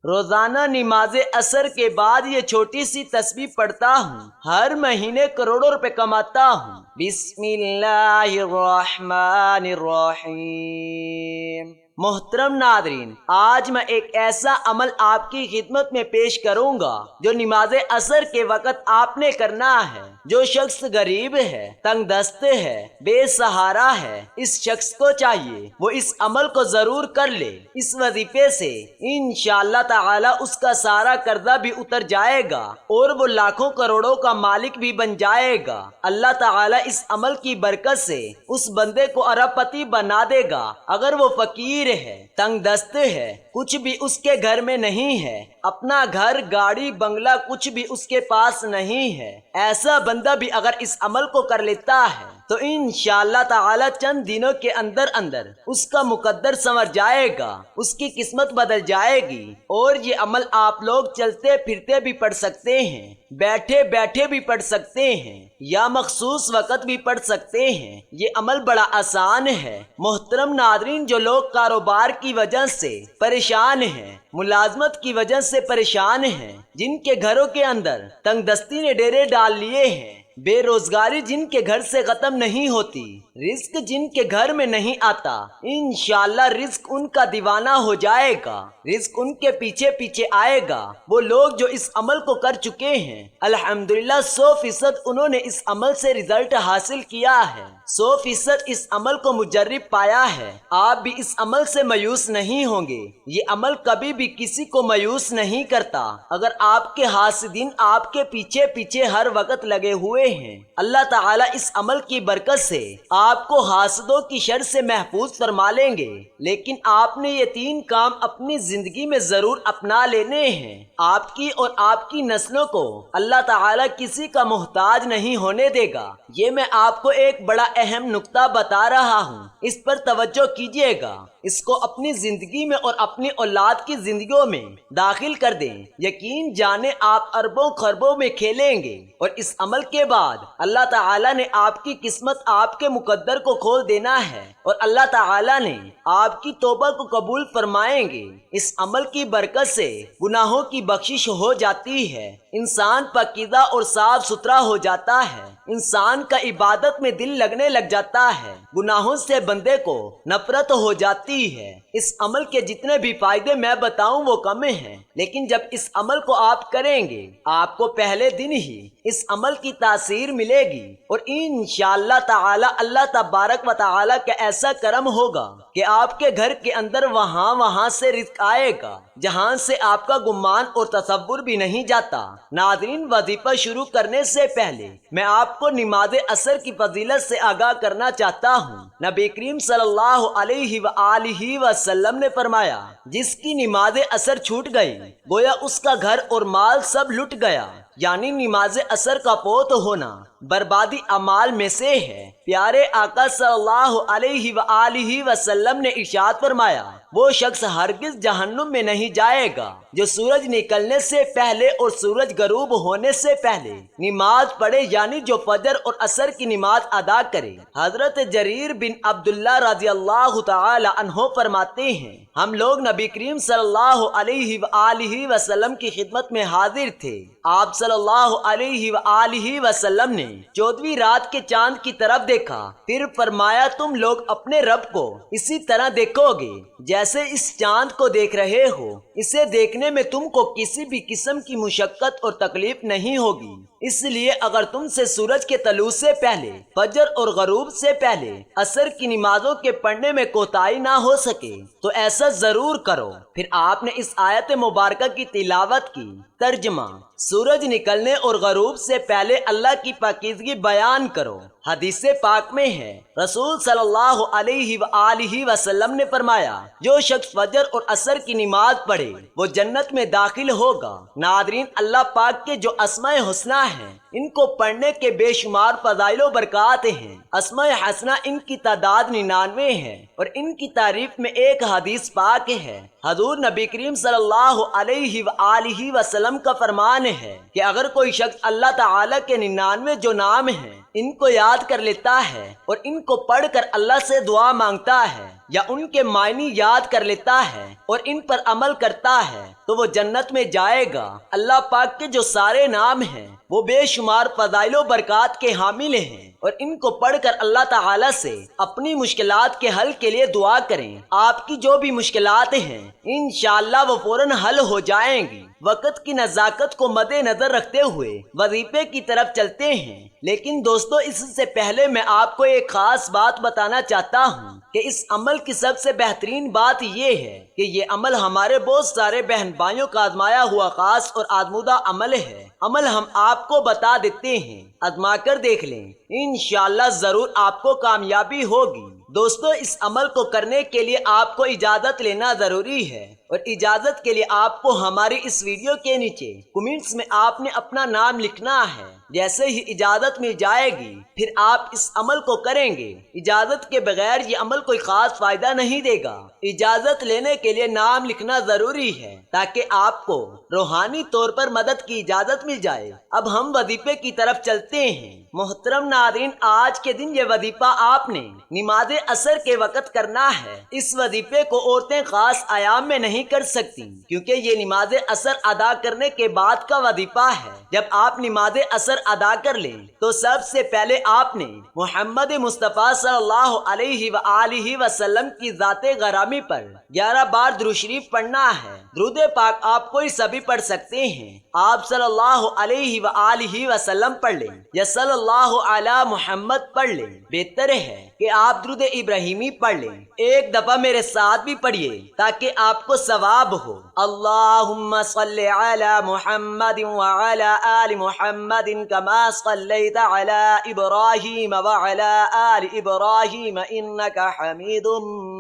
روزانہ نماز عصر کے بعد یہ چھوٹی سی تسبیح پڑھتا ہوں، ہر مہینے کروڑوں روپے کماتا ہوں۔ بسم اللہ الرحمن الرحیم۔ محترم ناظرین، آج میں ایک ایسا عمل آپ کی خدمت میں پیش کروں گا جو نماز عصر کے وقت آپ نے کرنا ہے۔ جو شخص غریب ہے، تنگ دست ہے، بے سہارا ہے، اس شخص کو چاہیے وہ اس عمل کو ضرور کر لے۔ اس وظیفے سے انشاءاللہ تعالی اس کا سارا قرضہ بھی اتر جائے گا اور وہ لاکھوں کروڑوں کا مالک بھی بن جائے گا۔ اللہ تعالی اس عمل کی برکت سے اس بندے کو ارب پتی بنا دے گا۔ اگر وہ فقیر ہے، تنگ دست ہے، کچھ بھی اس کے گھر میں نہیں ہے، اپنا گھر، گاڑی، بنگلہ کچھ بھی اس کے پاس نہیں ہے، ایسا بندہ بھی اگر اس عمل کو کر لیتا ہے تو انشاءاللہ تعالی چند دنوں کے اندر اندر اس کا مقدر سنور جائے گا، اس کی قسمت بدل جائے گی۔ اور یہ عمل آپ لوگ چلتے پھرتے بھی پڑھ سکتے ہیں، بیٹھے بیٹھے بھی پڑھ سکتے ہیں، یا مخصوص وقت بھی پڑھ سکتے ہیں۔ یہ عمل بڑا آسان ہے۔ محترم ناظرین، جو لوگ کاروبار کی وجہ سے پریشان ہیں، ملازمت کی وجہ سے پریشان ہیں، جن کے گھروں کے اندر تنگ دستی نے ڈیرے ڈال لیے ہیں، بے روزگاری جن کے گھر سے ختم نہیں ہوتی، رزق جن کے گھر میں نہیں آتا، انشاءاللہ رزق ان کا دیوانہ ہو جائے گا، رزق ان کے پیچھے پیچھے آئے گا۔ وہ لوگ جو اس عمل کو کر چکے ہیں، الحمدللہ 100% انہوں نے اس عمل سے رزلٹ حاصل کیا ہے، 100% اس عمل کو مجرب پایا ہے۔ آپ بھی اس عمل سے مایوس نہیں ہوں گے۔ یہ عمل کبھی بھی کسی کو مایوس نہیں کرتا۔ اگر آپ کے حاسدین آپ کے پیچھے پیچھے ہر وقت لگے ہوئے ہیں، اللہ تعالیٰ اس عمل کی برکت سے آپ کو حاسدوں کی شر سے محفوظ فرما لیں گے۔ لیکن آپ نے یہ 3 کام اپنی زندگی میں ضرور اپنا لینے ہیں۔ آپ کی اور آپ کی نسلوں کو اللہ تعالیٰ کسی کا محتاج نہیں ہونے دے گا۔ یہ میں آپ کو ایک بڑا اہم نقطہ بتا رہا ہوں، اس پر توجہ کیجئے گا، اس کو اپنی زندگی میں اور اپنی اولاد کی زندگیوں میں داخل کر دیں۔ یقین جانے آپ اربوں خربوں میں کھیلیں گے، اور اس عمل کے بعد اللہ تعالیٰ نے آپ کی قسمت، آپ کے مقدر کو کھول دینا ہے، اور اللہ تعالیٰ نے آپ کی توبہ کو قبول فرمائیں گے۔ اس عمل کی برکت سے گناہوں کی بخشش ہو جاتی ہے، انسان پاکیزہ اور صاف ستھرا ہو جاتا ہے، انسان کا عبادت میں دل لگنے لگ جاتا ہے، گناہوں سے بندے کو نفرت ہو جاتی ہے۔ اس عمل کے جتنے بھی فائدے میں بتاؤں وہ کم ہیں، لیکن جب اس عمل کو آپ کریں گے، آپ کو پہلے دن ہی اس عمل کی تاثیر ملے گی، اور انشاءاللہ تعالی اللہ تبارک و تعالی کا ایسا کرم ہوگا کہ آپ کے گھر کے اندر وہاں سے رزق آئے گا جہاں سے آپ کا گمان اور تصور بھی نہیں جاتا۔ ناظرین، وظیفہ شروع کرنے سے پہلے میں آپ کو نماز عصر کی فضیلت سے آگاہ کرنا چاہتا ہوں۔ نبی کریم صلی اللہ علیہ وآلہ وسلم نے فرمایا، جس کی نماز عصر چھوٹ گئی گویا اس کا گھر اور مال سب لٹ گیا۔ یعنی نماز عصر کا فوت ہونا بربادی اعمال میں سے ہے۔ پیارے آقا صلی اللہ علیہ وآلہ وسلم نے ارشاد فرمایا، وہ شخص ہرگز جہنم میں نہیں جائے گا جو سورج نکلنے سے پہلے اور سورج غروب ہونے سے پہلے نماز پڑھے، یعنی جو فجر اور عصر کی نماز ادا کرے۔ حضرت جریر بن عبداللہ رضی اللہ تعالی عنہ فرماتے ہیں، ہم لوگ نبی کریم صلی اللہ علیہ وآلہ وسلم کی خدمت میں حاضر تھے۔ آپ صلی اللہ علیہ وآلہ وسلم نے 14ویں رات کے چاند کی طرف دیکھا، پھر فرمایا، تم لوگ اپنے رب کو اسی طرح دیکھو گے جیسے اس چاند کو دیکھ رہے ہو۔ اسے دیکھنے میں تم کو کسی بھی قسم کی مشقت اور تکلیف نہیں ہوگی۔ اس لیے اگر تم سے سورج کے طلوع سے پہلے، فجر اور غروب سے پہلے عصر کی نمازوں کے پڑھنے میں کوتاہی نہ ہو سکے تو ایسا ضرور کرو۔ پھر آپ نے اس آیت مبارکہ کی تلاوت کی۔ ترجمہ: سورج نکلنے اور غروب سے پہلے اللہ کی پاکیزگی بیان کرو۔ حدیث پاک میں ہے، رسول صلی اللہ علیہ وآلہ وسلم نے فرمایا، جو شخص فجر اور عصر کی نماز پڑھے وہ جنت میں داخل ہوگا۔ ناظرین، اللہ پاک کے جو اسماء حسنہ ہیں، ان کو پڑھنے کے بے شمار فضائل و برکات ہیں۔ اسماء حسنہ ان کی تعداد 99 ہے، اور ان کی تعریف میں ایک حدیث پاک ہے۔ حضور نبی کریم صلی اللہ علیہ وآلہ وسلم کا فرمان ہے کہ اگر کوئی شخص اللہ تعالیٰ کے 99 جو نام ہیں ان کو یاد کر لیتا ہے اور ان کو پڑھ کر اللہ سے دعا مانگتا ہے، یا ان کے معنی یاد کر لیتا ہے اور ان پر عمل کرتا ہے، تو وہ جنت میں جائے گا۔ اللہ پاک کے جو سارے نام ہیں وہ بے شمار فضائل و برکات کے حامل ہیں، اور ان کو پڑھ کر اللہ تعالیٰ سے اپنی مشکلات کے حل کے لیے دعا کریں۔ آپ کی جو بھی مشکلات ہیں انشاءاللہ وہ فوراً حل ہو جائیں گی۔ وقت کی نزاکت کو مد نظر رکھتے ہوئے وظیفے کی طرف چلتے ہیں، لیکن دوستو اس سے پہلے میں آپ کو ایک خاص بات بتانا چاہتا ہوں کہ اس عمل کی سب سے بہترین بات یہ ہے کہ یہ عمل ہمارے بہت سارے بہن بھائیوں کا آزمایا ہوا خاص اور آزمودہ عمل ہے۔ عمل ہم آپ کو بتا دیتے ہیں، آزما کر دیکھ لیں، انشاءاللہ ضرور آپ کو کامیابی ہوگی۔ دوستو اس عمل کو کرنے کے لیے آپ کو اجازت لینا ضروری ہے، اور اجازت کے لیے آپ کو ہماری اس ویڈیو کے نیچے کمنٹس میں آپ نے اپنا نام لکھنا ہے۔ جیسے ہی اجازت مل جائے گی پھر آپ اس عمل کو کریں گے۔ اجازت کے بغیر یہ عمل کوئی خاص فائدہ نہیں دے گا۔ اجازت لینے کے لیے نام لکھنا ضروری ہے تاکہ آپ کو روحانی طور پر مدد کی اجازت مل جائے۔ اب ہم وظیفے کی طرف چلتے ہیں۔ محترم ناظرین، آج کے دن یہ وظیفہ آپ نے نماز عصر کے وقت کرنا ہے۔ اس وظیفے کو عورتیں خاص ایام میں نہیں کر سکتی کیونکہ یہ نماز عصر ادا کرنے کے بعد کا وظیفہ ہے۔ جب آپ نماز عصر ادا کر لیں تو سب سے پہلے آپ نے محمد مصطفیٰ صلی اللہ علیہ وآلہ وسلم کی ذات گرامی پر 11 بار درود شریف پڑھنا ہے۔ درود پاک آپ کوئی سبھی پڑھ سکتے ہیں، آپ صلی اللہ علیہ وآلہ وسلم پڑھ لیں یا صلی اللہ علی محمد پڑھ لیں۔ بہتر ہے کہ آپ درود ابراہیمی پڑھ لیں۔ ایک دفعہ میرے ساتھ بھی پڑھیے تاکہ آپ کو ثواب ہو۔ اللہم صلی علی محمد وعلی آل محمد کما صلیت علی ابراہیم وعلی آل ابراہیم انک حمید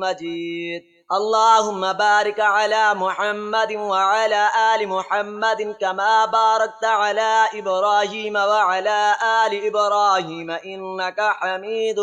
مجید۔ اللہم بارک علی محمد وعلی آل محمد کما بارکت علی ابراہیم وعلی آل ابراہیم انک حمید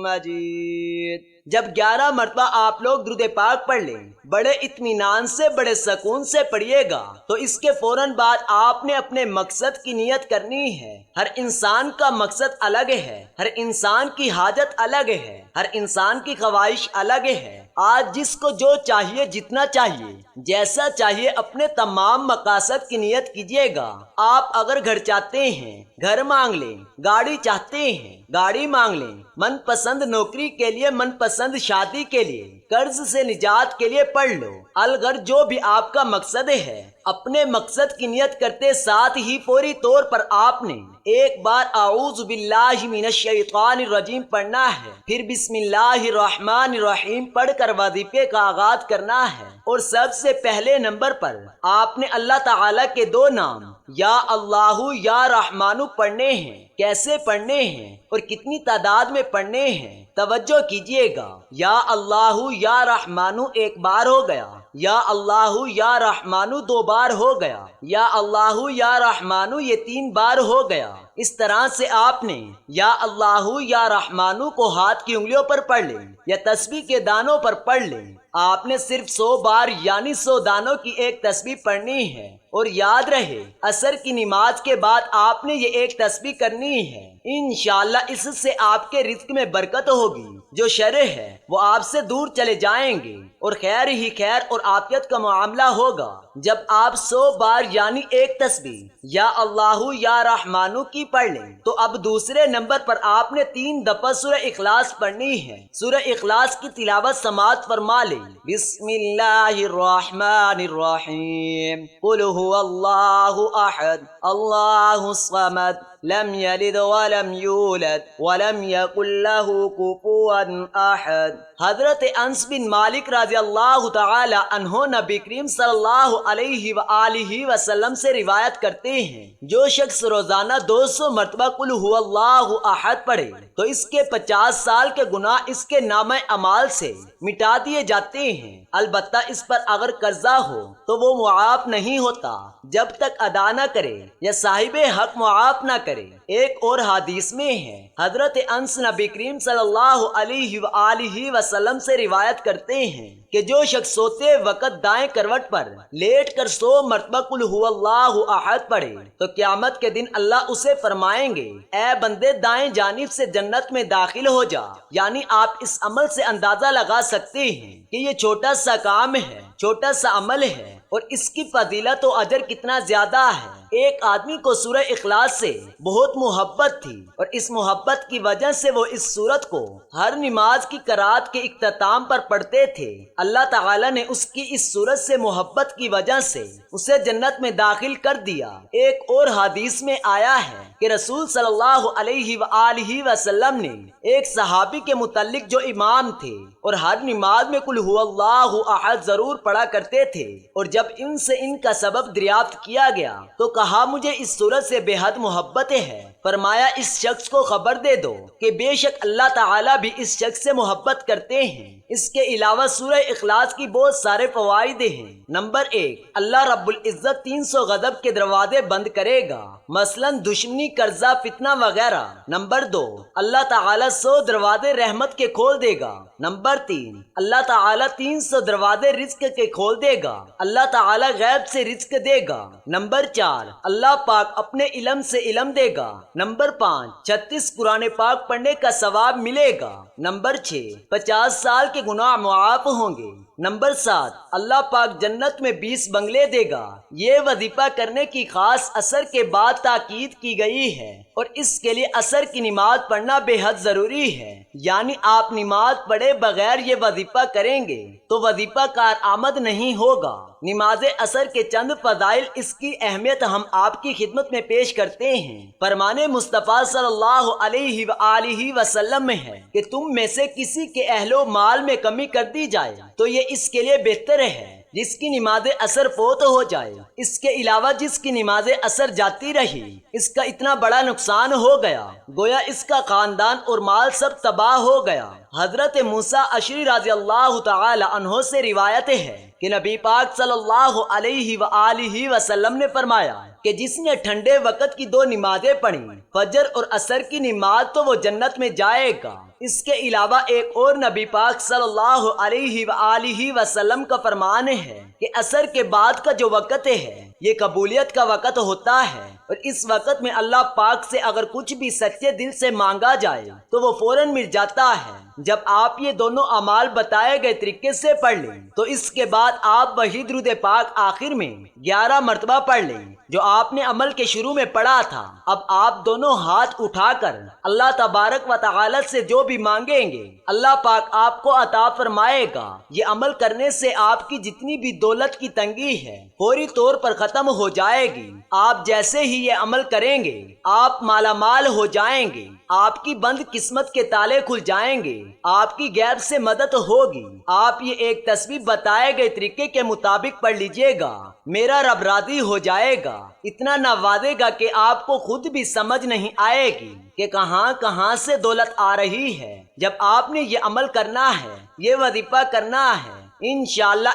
مجید۔ جب 11 مرتبہ آپ لوگ درود پاک پڑھ لیں، بڑے اطمینان سے بڑے سکون سے پڑھیے گا، تو اس کے فوراً بعد آپ نے اپنے مقصد کی نیت کرنی ہے۔ ہر انسان کا مقصد الگ ہے، ہر انسان کی حاجت الگ ہے، ہر انسان کی خواہش الگ ہے۔ آج جس کو جو چاہیے، جتنا چاہیے، جیسا چاہیے، اپنے تمام مقاصد کی نیت کیجیے گا۔ آپ اگر گھر چاہتے ہیں گھر مانگ لیں، گاڑی چاہتے ہیں گاڑی مانگ لیں، من پسند نوکری کے لیے، من پسند شادی کے لیے، قرض سے نجات کے لیے پڑھ لو۔ الغرض جو بھی آپ کا مقصد ہے، اپنے مقصد کی نیت کرتے ساتھ ہی فوری طور پر آپ نے ایک بار اعوذ باللہ من الشیطان الرجیم پڑھنا ہے، پھر بسم اللہ الرحمن الرحیم پڑھ کر وظیفے کا آغاز کرنا ہے۔ اور سب سے پہلے نمبر پر آپ نے اللہ تعالیٰ کے 2 نام یا اللہ یا رحمانو پڑھنے ہیں۔ کیسے پڑھنے ہیں اور کتنی تعداد میں پڑھنے ہیں توجہ کیجیے گا۔ یا اللہ یا رحمانو 1 بار ہو گیا، یا اللہ یا رحمانو 2 بار ہو گیا، یا اللہ یا رحمانو یہ 3 بار ہو گیا۔ اس طرح سے آپ نے یا اللہ یا رحمانو کو ہاتھ کی انگلیوں پر پڑھ لیں یا تسبیح کے دانوں پر پڑھ لیں۔ آپ نے صرف 100 بار یعنی 100 دانوں کی ایک تسبیح پڑھنی ہے، اور یاد رہے عصر کی نماز کے بعد آپ نے یہ ایک تسبیح کرنی ہے۔ انشاءاللہ اس سے آپ کے رزق میں برکت ہوگی، جو شر ہے وہ آپ سے دور چلے جائیں گے، اور خیر ہی خیر اور عافیت کا معاملہ ہوگا۔ جب آپ 100 بار یعنی ایک تسبیح یا اللہ یا رحمانو کی پڑھ لیں تو اب دوسرے نمبر پر آپ نے 3 دفعہ سورہ اخلاص پڑھنی ہے۔ سورہ اخلاص کی تلاوت سماعت فرما لیں۔ بسم اللہ الرحمن الرحیم، قل هو اللہ احد اللہ الصمد لم یلد ولم یولد ولم یکن له کفوا احد۔ حضرت انس بن مالک رضی اللہ تعالی عنہ نبی کریم صلی اللہ علیہ وآلہ وسلم سے روایت کرتے ہیں، جو شخص روزانہ 200 مرتبہ قل هو اللہ احد پڑھے تو اس کے 50 سال کے گناہ اس کے نامہ اعمال سے مٹا دیے جاتے ہیں۔ البتہ اس پر اگر قرضہ ہو تو وہ معاف نہیں ہوتا جب تک ادا نہ کرے یا صاحب حق معاف نہ کرے۔ ایک اور حدیث میں ہے، حضرت انس نبی کریم صلی اللہ علیہ وآلہ وسلم سے روایت کرتے ہیں، کہ جو شخص سوتے وقت دائیں کروٹ پر لیٹ کر 100 مرتبہ قل هو اللہ احد پڑھے تو قیامت کے دن اللہ اسے فرمائیں گے اے بندے دائیں جانب سے جنت میں داخل ہو جا۔ یعنی آپ اس عمل سے اندازہ لگا سکتے ہیں کہ یہ چھوٹا سا کام ہے، چھوٹا سا عمل ہے اور اس کی فضیلت و اجر کتنا زیادہ ہے۔ ایک آدمی کو سورہ اخلاص سے بہت محبت تھی اور اس محبت کی وجہ سے وہ اس سورت کو ہر نماز کی قرات کے اختتام پر پڑھتے تھے۔ اللہ تعالیٰ نے اس کی اس سورت سے محبت کی وجہ سے اسے جنت میں داخل کر دیا۔ ایک اور حدیث میں آیا ہے کہ رسول صلی اللہ علیہ وآلہ وسلم نے ایک صحابی کے متعلق جو امام تھے اور ہر نماز میں قل هو اللہ احد ضرور پڑھا کرتے تھے، اور جب ان سے ان کا سبب دریافت کیا گیا تو کہا مجھے اس سورت سے بے حد محبت ہے۔ فرمایا اس شخص کو خبر دے دو کہ بے شک اللہ تعالیٰ بھی اس شخص سے محبت کرتے ہیں۔ اس کے علاوہ سورہ اخلاص کی بہت سارے فوائد ہیں۔ نمبر 1، اللہ رب العزت 300 غضب کے دروازے بند کرے گا، مثلا دشمنی، قرضہ، فتنہ وغیرہ۔ نمبر 2، اللہ تعالیٰ 100 دروازے رحمت کے کھول دے گا۔ نمبر 3، اللہ تعالیٰ 300 دروازے رزق کے کھول دے گا، اللہ تعالیٰ غیب سے رزق دے گا۔ نمبر 4، اللہ پاک اپنے علم سے علم دے گا۔ نمبر 5، 36 قرآن پاک پڑھنے کا ثواب ملے گا۔ نمبر 6، 50 سال کے گناہ معاف ہوں گے۔ نمبر 7، اللہ پاک جنت میں 20 بنگلے دے گا۔ یہ وظیفہ کرنے کی خاص عصر کے بعد تاکید کی گئی ہے اور اس کے لیے عصر کی نماز پڑھنا بے حد ضروری ہے۔ یعنی آپ نماز پڑھے بغیر یہ وظیفہ کریں گے تو وظیفہ کارآمد نہیں ہوگا۔ نماز عصر کے چند فضائل، اس کی اہمیت ہم آپ کی خدمت میں پیش کرتے ہیں۔ فرمان مصطفیٰ صلی اللہ علیہ وآلہ وسلم میں ہے کہ تم میں سے کسی کے اہل و مال میں کمی کر دی جائے تو یہ اس کے لیے بہتر ہے جس کی نماز عصر فوت ہو جائے۔ اس کے علاوہ جس کی نماز عصر جاتی رہی اس کا اتنا بڑا نقصان ہو گیا گویا اس کا خاندان اور مال سب تباہ ہو گیا۔ حضرت موسیٰ اشعری رضی اللہ تعالی عنہ سے روایت ہے کہ نبی پاک صلی اللہ علیہ وآلہ وسلم نے فرمایا کہ جس نے ٹھنڈے وقت کی 2 نمازیں پڑھی، فجر اور عصر کی نماز، تو وہ جنت میں جائے گا۔ اس کے علاوہ ایک اور نبی پاک صلی اللہ علیہ وآلہ وسلم کا فرمان ہے کہ عصر کے بعد کا جو وقت ہے یہ قبولیت کا وقت ہوتا ہے اور اس وقت میں اللہ پاک سے اگر کچھ بھی سچے دل سے مانگا جائے تو وہ فوراً مل جاتا ہے۔ جب آپ یہ دونوں اعمال بتائے گئے طریقے سے پڑھ لیں تو اس کے بعد آپ وہی درود پاک آخر میں 11 مرتبہ پڑھ لیں جو آپ نے عمل کے شروع میں پڑھا تھا۔ اب آپ دونوں ہاتھ اٹھا کر اللہ تبارک و تعالی سے جو بھی مانگیں گے اللہ پاک آپ کو عطا فرمائے گا۔ یہ عمل کرنے سے آپ کی جتنی بھی دولت کی تنگی ہے فوری طور پر ختم ہو جائے گی۔ آپ جیسے ہی یہ عمل کریں گے آپ مالا مال ہو جائیں گے، آپ کی بند قسمت کے تالے کھل جائیں گے، آپ کی غیب سے مدد ہوگی۔ آپ یہ ایک تصویر بتائے گئے طریقے کے مطابق پڑھ لیجئے گا، میرا رب راضی ہو جائے گا، اتنا نوازے گا کہ آپ کو خود بھی سمجھ نہیں آئے گی کہ کہاں کہاں سے دولت آ رہی ہے۔ جب آپ نے یہ عمل کرنا ہے، یہ وظیفہ کرنا ہے، انشاءاللہ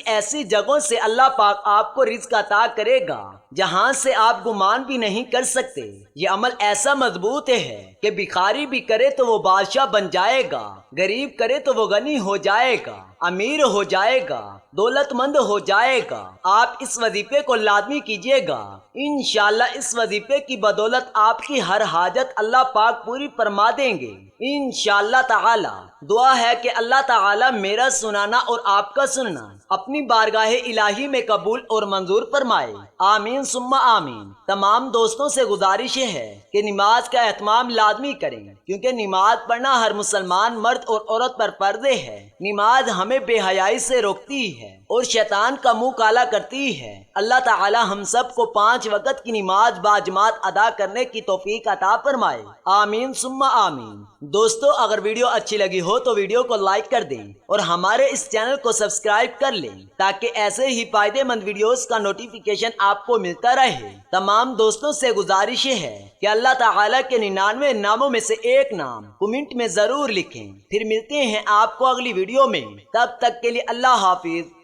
ایسی جگہوں سے اللہ پاک آپ کو رزق عطا کرے گا جہاں سے آپ گمان بھی نہیں کر سکتے۔ یہ عمل ایسا مضبوط ہے کہ بھکاری بھی کرے تو وہ بادشاہ بن جائے گا، غریب کرے تو وہ غنی ہو جائے گا، امیر ہو جائے گا، دولت مند ہو جائے گا۔ آپ اس وظیفے کو لازمی کیجئے گا، انشاءاللہ اس وظیفے کی بدولت آپ کی ہر حاجت اللہ پاک پوری فرما دیں گے انشاءاللہ تعالی۔ دعا ہے کہ اللہ تعالی میرا سنانا اور آپ کا سننا اپنی بارگاہ الہی میں قبول اور منظور فرمائے، آمین ثم آمین۔ تمام دوستوں سے گزارش ہے کہ نماز کا اہتمام لازمی کریں کیونکہ نماز پڑھنا ہر مسلمان مرد اور عورت پر فرض ہے۔ نماز ہمیں بے حیائی سے روکتی ہے اور شیطان کا منہ کالا کرتی ہے۔ اللہ تعالی ہم سب کو 5 وقت کی نماز باجماعت ادا کرنے کی توفیق عطا فرمائے، آمین ثم آمین۔ دوستو اگر ویڈیو اچھی لگی ہو تو ویڈیو کو لائک کر دیں اور ہمارے اس چینل کو سبسکرائب کر لیں تاکہ ایسے ہی فائدے مند ویڈیوز کا نوٹیفیکیشن آپ کو ملتا رہے۔ تمام دوستوں سے گزارش ہے کہ اللہ تعالیٰ کے 99 ناموں میں سے ایک نام کمنٹ میں ضرور لکھیں۔ پھر ملتے ہیں آپ کو اگلی ویڈیو میں، تب تک کے لیے اللہ حافظ۔